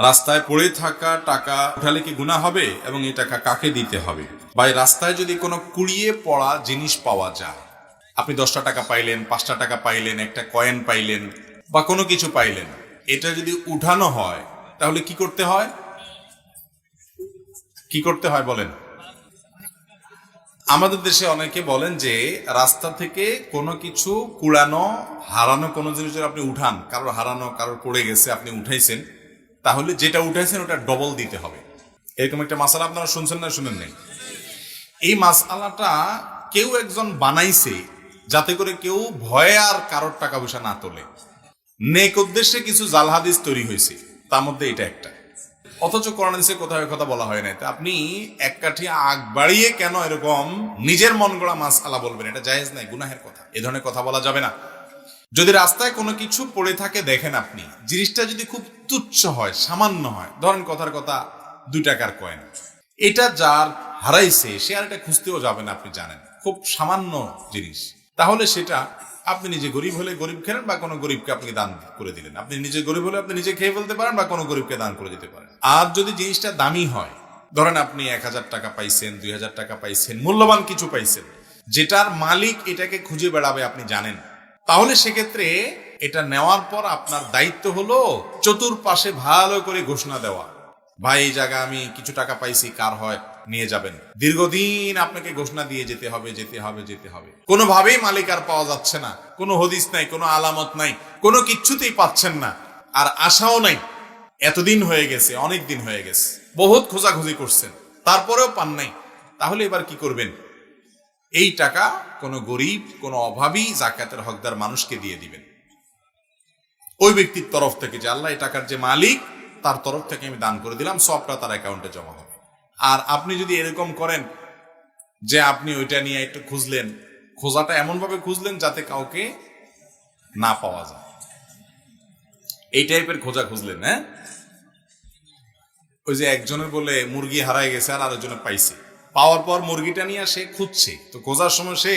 রাস্তায় পড়ে থাকা টাকা উঠালে কি গুনাহ হবে এবং এই টাকা কাকে দিতে হবে? ভাই, রাস্তায় যদি কোনো কুড়িয়ে পড়া জিনিস পাওয়া যায়, আপনি 10টা টাকা পাইলেন, 5টা টাকা পাইলেন, একটা কয়েন পাইলেন বা কোনো কিছু পাইলেন, এটা যদি উঠানো হয় তাহলে কি করতে হয়? কি করতে হয় বলেন? আমাদের দেশে অনেকে বলেন যে রাস্তা থেকে কোনো কিছু কুড়ানো, হারানো কোনো জিনিস যদি আপনি উঠান, কারোর হারানো, কারোর পড়ে গেছে, আপনি উঠাইছেন, তাহলে যেটা উঠাইছেন ওটা ডবল দিতে হবে। এরকম একটা মাসালা আপনারা শুনছেন না শুনেন নাই? এই মাসালাটা কেউ একজন বানাইছে যাতে করে কেউ ভয়ে আর কারোর টাকা পয়সা না তোলে। নেক উদ্দেশ্যে কিছু জাল হাদিস তৈরি হয়েছে, তার মধ্যে এটা একটা। অথচ কোরআন হাদিসে কোথাও কথা বলা হয় না। তো আপনি এক কাঠি আগ বাড়িয়ে কেন এরকম নিজের মন গড়া মাসআলা বলবেন? এটা জায়েজ নাই, গুনাহের কথা। এ ধরনের কথা বলা যাবে না। যদি রাস্তায় কোনো কিছু পড়ে থাকে দেখেন আপনি, জিনিসটা যদি খুব তুচ্ছ হয়, সামান্য হয়, ধরেন কথার কথা 2 টাকার কয়েন, এটা যার হারাইছে সে আর এটা খুঁজতেও যাবে না, আপনি জানেন খুব সামান্য জিনিস, তাহলে সেটা আপনি নিজে গরিব হলে গরিব খেলেন বা কোনো গরিবকে আপনি দান করে দিলেন। আপনি নিজে গরিব হলে আপনি নিজে খেয়ে ফেলতে পারেন বা কোনো গরিবকে দান করে দিতে পারেন। আর যদি জিনিসটা দামি হয়, ধরেন আপনি 1000 টাকা পাইছেন, 2000 টাকা পাইছেন, মূল্যবান কিছু পাইছেন, যেটার মালিক এটাকে খুঁজে বেড়াবে আপনি জানেন, তাহলে সেক্ষেত্রে এটা নেওয়ার পর আপনার দায়িত্ব হলো চতুর্পাশে ভালো করে ঘোষণা দেওয়া, ভাই এই জায়গা আমি কিছু টাকা পাইছি, কার হয় নিয়ে যাবেন। দীর্ঘদিন আপনাকে ঘোষণা দিয়ে যেতে হবে, যেতে হবে, যেতে হবে। কোনোভাবেই মালিক আর পাওয়া যাচ্ছে না, কোনো হদিস নাই, কোনো আলামত নাই, কোনো কিচ্ছুতেই পাচ্ছেন না, আর আশাও নাই। এতদিন হয়ে গেছে, অনেক দিন হয়ে গেছে, বহুত খোঁজাখুঁজি করছেন, তারপরেও পান নাই। তাহলে এবার কি করবেন? এই টাকা কোনো গরিব, কোনো অভাবী, যাকাতের হকদার মানুষকে দিয়ে দিবেন। ওই ব্যক্তির তরফ থেকে, যে আল্লাহ এই টাকার যে মালিক, তার তরফ থেকে আমি দান করে দিলাম, সবটা তার অ্যাকাউন্টে জমা হবে। আর আপনি যদি এরকম করেন যে আপনি ওইটা নিয়ে একটু খুঁজলেন, খোঁজাটা এমন ভাবে খুঁজলেন যাতে কাউকে না পাওয়া যায়, এই টাইপের খোঁজা খুঁজলেন, হ্যাঁ? ওই যে একজনের বলে মুরগি হারায় গেছে আর আরেকজনের পাইছে, পাওয়ার পর মুরগিটা নিয়ে সে খুঁজছে, তো খোঁজার সময় সে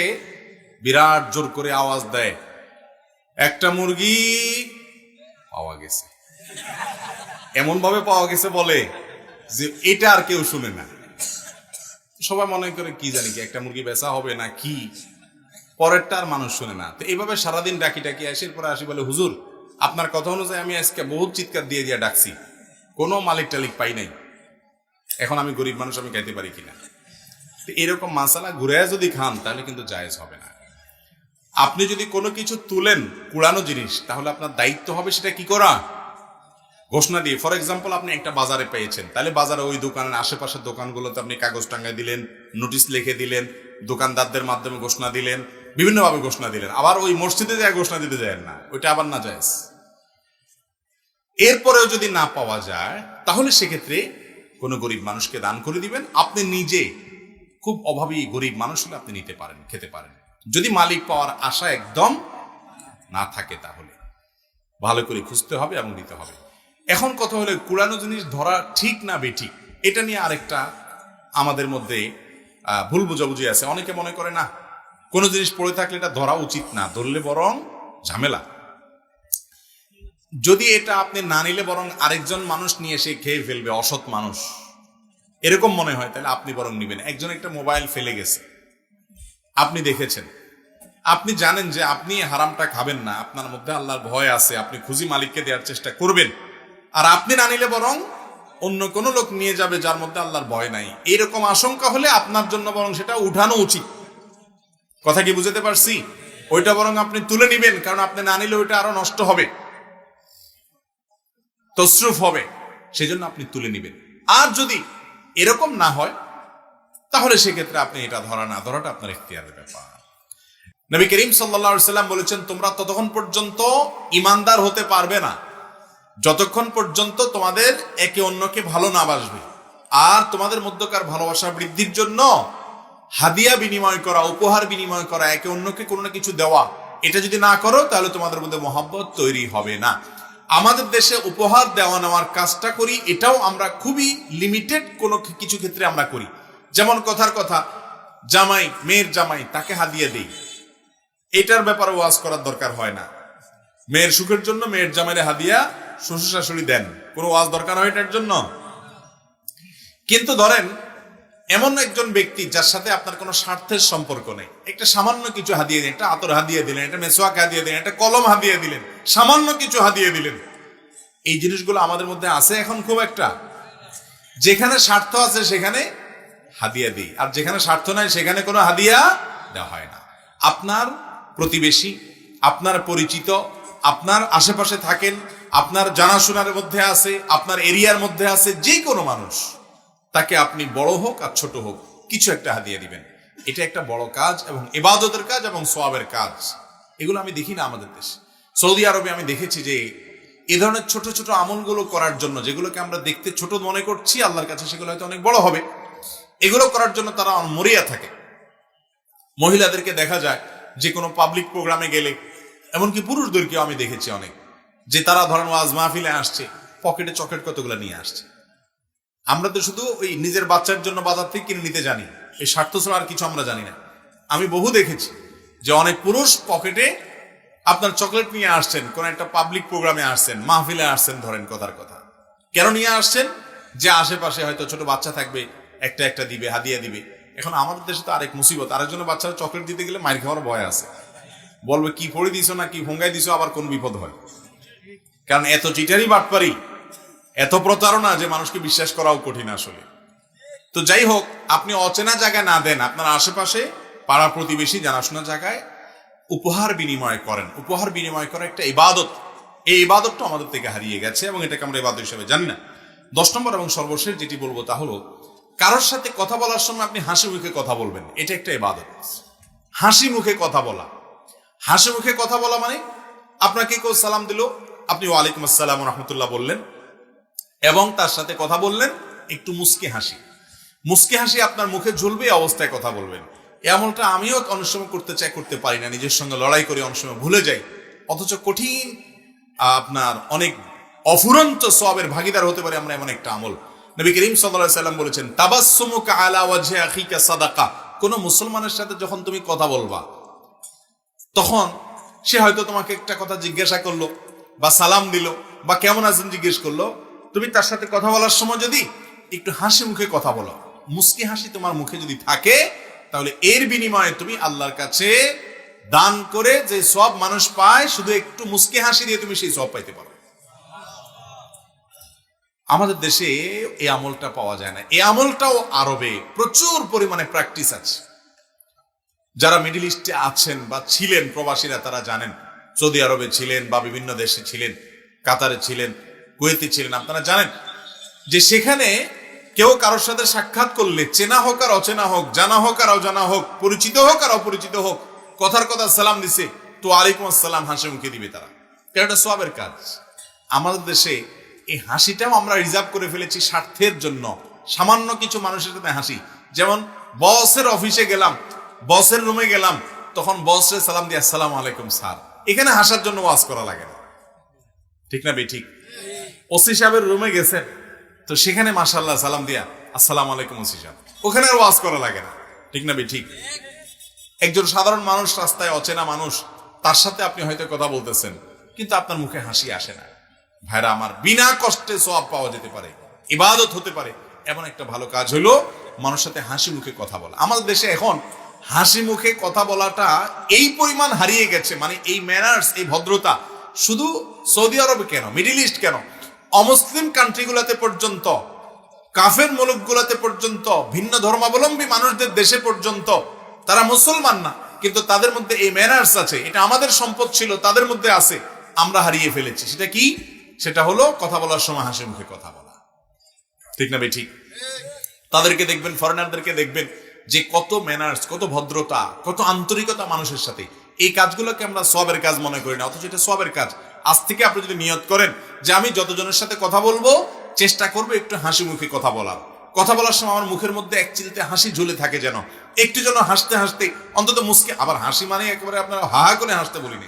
বিরাট জোর করে আওয়াজ দেয়, একটা মুরগি পাওয়া গেছে। এমন ভাবে পাওয়া গেছে বলে যে এটা আর কেউ শুনে না। সবাই মনে করে কি জানি কি একটা মুরগি বেচা হবে না কি, পরেরটা আর মানুষ শুনে না। তো এইভাবে সারাদিন ডাকি ডাকি আসে, পরে আসি বলে, হুজুর আপনার কথা অনুযায়ী আমি আজকে বহুত চিৎকার দিয়ে দিয়ে ডাকছি, কোনো মালিক টালিক পাই নাই, এখন আমি গরিব মানুষ, আমি খাইতে পারি কিনা। তো এরকম মাসালা ঘুরে যদি খান তাহলে কিন্তু জায়েজ হবে না। আপনি যদি কোনো কিছু তুলেন, কুড়ানো জিনিস, তাহলে আপনার দায়িত্ব হবে সেটা কি করা, ঘোষণা দিয়ে। ফর এক্সাম্পল, আপনি একটা বাজারে পেয়েছেন, তাহলে বাজারে ওই দোকানের আশেপাশের দোকানগুলোতে আপনি কাগজ টাঙ্গায় দিলেন, নোটিশ লিখে দিলেন, দোকানদারদের মাধ্যমে ঘোষণা দিলেন, বিভিন্নভাবে ঘোষণা দিলেন। আবার ওই মসজিদে যায় ঘোষণা দিতে যায় না, ওইটা আবার না জায়েজ। এরপরেও যদি না পাওয়া যায় তাহলে সেক্ষেত্রে কোনো গরিব মানুষকে দান করে দিবেন। আপনি নিজে খুব অভাবী গরিব মানুষ হলে আপনি নিতে পারেন, খেতে পারেন, যদি মালিক পাওয়ার আশা একদম না থাকে। তাহলে ভালো করে খুঁজতে হবে এবং দিতে হবে। এখন কথা হলো, কুড়ানো জিনিস ধরা ঠিক না বেঠিক, এটা নিয়ে আরেকটা আমাদের মধ্যে ভুল বুঝাবুঝি আছে। অনেকে মনে করে না, কোনো জিনিস পড়ে থাকলে এটা ধরা উচিত না, ধরলে বরং ঝামেলা। যদি এটা আপনি না নিলে বরং আরেকজন মানুষ নিয়ে এসে খেয়ে ফেলবে, অসৎ মানুষ, এরকম মনে হয়, তাহলে আপনি বরং নিবেন। একজন একটা মোবাইল ফেলে গেছে, আপনি দেখেছেন, আপনি জানেন যে আপনি হারামটা খাবেন না, আপনার মধ্যে আল্লাহর ভয় আছে, আপনি খুঁজি মালিককে দেওয়ার চেষ্টা করবেন, আর আপনি না নিলে বরং অন্য কোনো লোক নিয়ে যাবে যার মধ্যে আল্লাহর ভয় নাই, এরকম আশঙ্কা হলে আপনার জন্য বরং সেটা উঠানো উচিত। কথা কি বুঝতে পারছি? ওইটা বরং আপনি তুলে নিবেন, কারণ আপনি না নিলে ওইটা আরো নষ্ট হবে, তসরুফ হবে, সেজন্য আপনি তুলে নিবেন। আর যদি এরকম না হয় তাহলে সেক্ষেত্রে আপনি এটা ধরা না ধরাটা আপনার ইখতিয়ারের ব্যাপার। নবী করিম সাল্লাল্লাহু আলাইহি সাল্লাম বলেছেন, তোমরা ততক্ষণ পর্যন্ত ঈমানদার হতে পারবে না যতক্ষণ পর্যন্ত তোমাদের একে অন্যকে ভালো না বাসবে। আর তোমাদের মধ্যকার ভালোবাসা বৃদ্ধির জন্য হাদিয়া বিনিময় করা, উপহার বিনিময় করা, একে অন্যকে কোনো না কিছু দেওয়া, এটা যদি না করো তাহলে তোমাদের মধ্যে মহব্বত তৈরি হবে না। আমাদের দেশে উপহার দেওয়া নেওয়ার কাজটা করি, এটাও আমরা খুবই লিমিটেড কোনো কিছু ক্ষেত্রে আমরা করি। যেমন কথার কথা, জামাই, মেয়ের জামাই, তাকে হাদিয়া দেই, এটার ব্যাপারে ওয়াজ করার দরকার হয় না। মেয়ের সুখের জন্য মেয়ের জামাইরে হাদিয়া শ্বশুর শাশুড়ি দেন, কোনো ওয়াজ দরকার হয় এটার জন্য। কিন্তু ধরেন এমন একজন ব্যক্তি যার সাথে আপনার কোনো স্বার্থের সম্পর্ক নেই, একটা সামান্য কিছু হাদিয়ে দিলেন, একটা আতর হাদিয়ে দিলেন, একটা মেসওয়াক হাদিয়ে দিলেন, একটা কলম হাদিয়ে দিলেন, সামান্য কিছু হাদিয়ে দিলেন, এই জিনিসগুলো আমাদের মধ্যে আছে এখন খুব একটা। যেখানে স্বার্থ আছে সেখানে হাদিয়া দিই, আর যেখানে স্বার্থ নাই সেখানে কোনো হাদিয়া দেওয়া হয় না। আপনার প্রতিবেশী, আপনার পরিচিত, আপনার আশেপাশে থাকেন, আপনার জানাশোনার মধ্যে আছে, আপনার এরিয়ার মধ্যে আছে, যে কোনো মানুষ, তাকে আপনি বড় হোক আর ছোট হোক কিছু একটা হাদিয়া দিবেন। এটা একটা বড় কাজ এবং ইবাদতের কাজ এবং সওয়াবের কাজ। এগুলো আমি দেখি না আমাদের দেশে। সৌদি আরবে আমি দেখেছি যে এই ধরনের ছোট ছোট আমলগুলো করার জন্য, যেগুলোকে আমরা দেখতে ছোট মনে করছি, আল্লাহর কাছে সেগুলো হয়তো অনেক বড় হবে, এগুলো করার জন্য তারা মরিয়া থাকে। মহিলাদেরকে দেখা যায় যে কোনো পাবলিক প্রোগ্রামে গেলে, এমনকি পুরুষদেরকেও আমি দেখেছি অনেক, যে তারা ধরেন ওয়াজ মাহফিলে আসছে, পকেটে চকলেট কতগুলো নিয়ে আসছে। আমরা তো শুধু ওই নিজের বাচ্চার জন্য বাজার থেকে কিনে নিতে জানি, এই স্বার্থ ছাড়া আর কিছু আমরা জানি না। আমি বহু দেখেছি যে অনেক পুরুষ পকেটে আপনার চকলেট নিয়ে আসছেন, কোন একটা পাবলিক প্রোগ্রামে আসছেন, মাহফিলে আসছেন, ধরেন কথার কথা, কেন নিয়ে আসছেন? যে আশেপাশে হয়তো ছোট বাচ্চা থাকবে, একটা একটা দিবে, হাদিয়া দিবে। এখন আমাদের দেশে তো আরেক মুসিবত, আরেকজনের বাচ্চারা চকলেট দিতে গেলে মাইর খাওয়ার ভয় আছে, বলবে কি পড়ে দিছো না কি ভঙ্গাই দিছো, আবার কোন বিপদ হয়। কারণ এত চিটারি বাটপারি, এত প্রতারণা যে মানুষকে বিশ্বাস করাও কঠিন আসলে। তো যাই হোক, আপনি অচেনা জায়গায় না দেন, আপনার আশেপাশে পাড়া প্রতিবেশী জানাশোনা জায়গায় উপহার বিনিময় করেন। উপহার বিনিময় করা একটা ইবাদত, এই ইবাদতটা আমাদের থেকে হারিয়ে গেছে এবং এটাকে আমরা ইবাদত হিসেবে জানি না। 10 নম্বর এবং সর্বশেষ যেটি বলবো তা হলো, কারোর সাথে কথা বলার সময় আপনি হাসি মুখে কথা বলবেন, এটা একটা ইবাদত। হাসি মুখে কথা বলা, হাসি মুখে কথা বলা মানে আপনাকে কেউ সালাম দিল, আপনি ওয়ালাইকুম আসসালাম রহমতুল্লাহ বললেন এবং তার সাথে কথা বললেন একটু মুস্কি হাসি। মুস্কি হাসি আপনার মুখে ঝুলবে, অবস্থায় কথা বলবেন। এমনটা আমিও অনেক সময় করতে চাই, করতে পারি না, নিজের সঙ্গে লড়াই করে অনেক সময় ভুলে যাই, অথচ কঠিন আপনার অনেক অফুরন্ত সওয়াবের ভাগীদার হতে পারে আমরা এমন একটা আমল। নবী করিম সাল্লাল্লাহু আলাইহি সাল্লাম বলেছেন, তাবাসসুমুকা আলা ওয়াজহি আখিকা সাদাকা। কোন মুসলমানের সাথে যখন তুমি কথা বলবা, তখন সে হয়তো তোমাকে একটা কথা জিজ্ঞাসা করলো বা সালাম দিল বা কেমন আছেন জিজ্ঞেস করলো, তুমি তার সাথে কথা বলার সময় যদি একটু হাসি মুখে কথা বলো, মুস্কি হাসি তোমার মুখে যদি থাকে, তাহলে এর বিনিময়ে তুমি আল্লাহর কাছে দান করে যে সব মানুষ পায়, শুধু একটু মুস্কি হাসি দিয়ে তুমি সেই সব পাইতে পারো। আমাদের দেশে এই আমলটা পাওয়া যায় না। এই আমলটাও আরবে প্রচুর পরিমাণে প্র্যাকটিস আছে। যারা মিডল ইস্টে আছেন বা ছিলেন প্রবাসীরা, তারা জানেন, সৌদি আরবে ছিলেন বা বিভিন্ন দেশে ছিলেন, কাতারে ছিলেন, কুয়েতে ছিলেন, আপনারা জানেন যে সেখানে কেউ কারোর সাথে সাক্ষাৎ করলে, চেনা হোক আর অচেনা হোক, জানা হোক আর অজানা হোক, পরিচিত হোক আর অপরিচিত হোক, কথার কথা সালাম দিছে তো ওয়ালাইকুম আসসালাম হাসি মুখে দিবে তারা। এটা সওয়াবের কাজ। আমাদের দেশে এই হাসিটাও আমরা রিজার্ভ করে ফেলেছি স্বার্থের জন্য। সামান্য কিছু মানুষের সাথে হাসি, যেমন বসের অফিসে গেলাম, বসের রুমে গেলাম, তখন বসের সালাম দিয়ে আসসালামু আলাইকুম স্যার। এখানে হাসার জন্য ওয়াজ করা লাগে না, ঠিক না বে ঠিক? ওসি সাহেবের রুমে গেছেন, তো সেখানে মাশাআল্লাহ সালাম দিয়া আসসালামু আলাইকুম ওসি সাহেব, ওখানে আর ওয়াজ করা লাগে না, ঠিক না বে ঠিক? একজন সাধারণ মানুষ, রাস্তায় অচেনা মানুষ, তার সাথে আপনি হয়তো কথা বলতেছেন, কিন্তু আপনার মুখে হাসি আসে না। ভাইরা আমার, বিনা কষ্টে সওয়াব পাওয়া যেতে পারে, ইবাদত হতে পারে, এমন একটা ভালো কাজ হলো মানুষের সাথে হাসি মুখে কথা বলা। আমাদের দেশে এখন হাসি মুখে কথা বলাটা এই পরিমাণ হারিয়ে গেছে, মানে এই ম্যানার্স, এই ভদ্রতা শুধু সৌদি আরবে কেন, মিডল ইস্ট কেন, অমুসলিম কান্ট্রিগুলোতে পর্যন্ত, কাফের মুলুকগুলোতে পর্যন্ত, ভিন্ন ধর্মাবলম্বী মানুষদের দেশে পর্যন্ত, তারা মুসলমান না কিন্তু তাদের মধ্যে এই ম্যানার্স আছে। এটা আমাদের সম্পদ ছিল, তাদের মধ্যে আছে, আমরা হারিয়ে ফেলেছি। সেটা কি? সেটা হলো কথা বলার সময় হাসি মুখে কথা বলা, ঠিক না বে ঠিক? তাদেরকে দেখবেন, ফরেনারদেরকে দেখবেন যে কত ম্যানার্স, কত ভদ্রতা, কত আন্তরিকতা মানুষের সাথে। এই কাজগুলোকে আমরা সওয়াবের কাজ মনে করি না, অথচ এটা সওয়াবের কাজ। আজ থেকে আপনি যদি নিয়ত করেন যে আমি যতজনের সাথে কথা বলবো চেষ্টা করবো একটু হাসি মুখে কথা বলার, কথা বলার সময় আমার মুখের মধ্যে এক চিলতে হাসি ঝুলে থাকে, যেন একটু যেন হাসতে হাসতে অন্তত মুস্কি, আবার হাসি মানে একেবারে আপনারা হা হা করে হাসতে বলিনি,